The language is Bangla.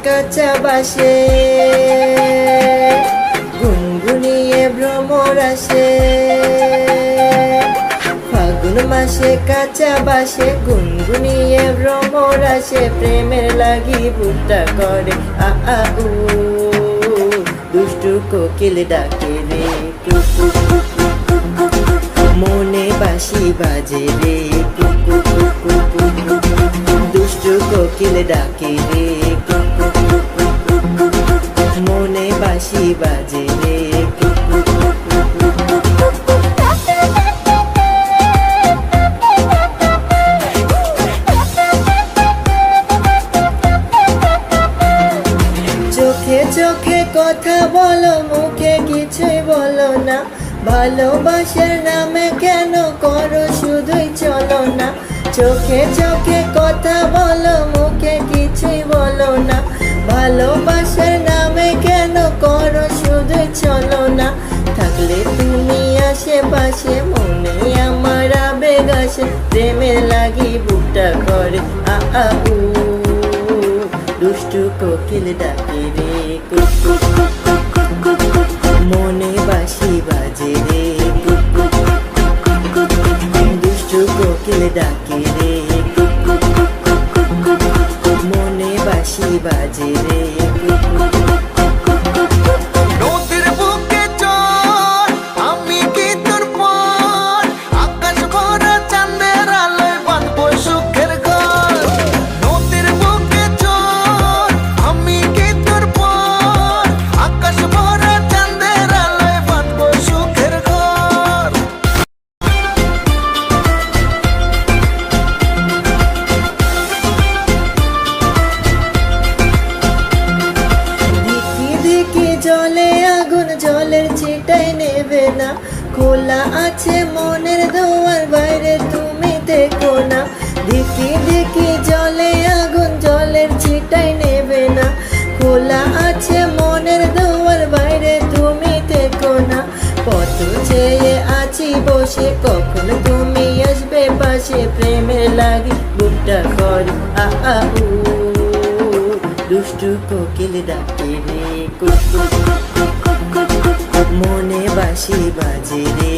কাঁচা বাসে গুনগুনিয়ে ভ্রমর আসে। ফাগুন মাসে কাঁচা বাসে গুনগুনিয়ে ভ্রমর আসে। প্রেমের লাগি বুকটা করে আ আ উ, দুষ্টু কোকিল ডাকে রে কুকু কুকু কুকু, মনে বাঁশি বাজে রে কুকু কুকু কুকু, দুষ্টু কোকিল ডাকে রে কুকু কুকু কুকু, মনে বাঁশি বাজে রে কুকু কুকু কুকু। চোখে চোখে কথা বলো, মুখে কিছুই বলো না। ভালোবাসার নামে কেন করো শুধুই চলো না। চোখে চোখে কথা বলো, মুখে কিছুই বলো না। ভালোবাসার নামে কেন করো শুধুই চলো না। থাকলে তুমি আশেপাশে মনে আমার আবেগ আসে। প্রেমের লাগি বুকটা করে আ আ উ, দুষ্টু কোকিল ডাকে রে কুকু কুকু কুকু কুকু, মনে বাঁশি বাজে রে কুকু কুকু কুকু কুকু, দুষ্টু কোকিল ডাকে রে কুকু কুকু কুকু কুকু, মনে বাঁশি বাজে রে কুকু কুকু কুকু কুকু। নদীর বুকে চল আমি কি তোর পর, আকাশ ভরা চাঁদের আলোয় বাঁধবো সুখের ঘর। নদীর বুকে চল আমি কি তোর পর, আকাশ ভরা চাঁদের আলোয় বাঁধবো সুখের ঘর। ধিকি ধিকি জলে আগুন, জলের ছিটাই নেবে না। খোলা আছে মনের দুয়ার, বাইরে তুমি দেখো না। ধিকি ধিকি জলে আগুন, জলের ছিটাই নেবে না। খোলা আছে মনের দুয়ার, বাইরে তুমি দেখো না। কত চেয়ে আছি বসে, কখন তুমি আসবে পাশে। প্রেমের লাগি বুকটা করে আ আ উ, দুষ্টু কোকিল ডাকে রে কুকু কুকু কুকু কুকু, মনে বাঁশি বাজে রে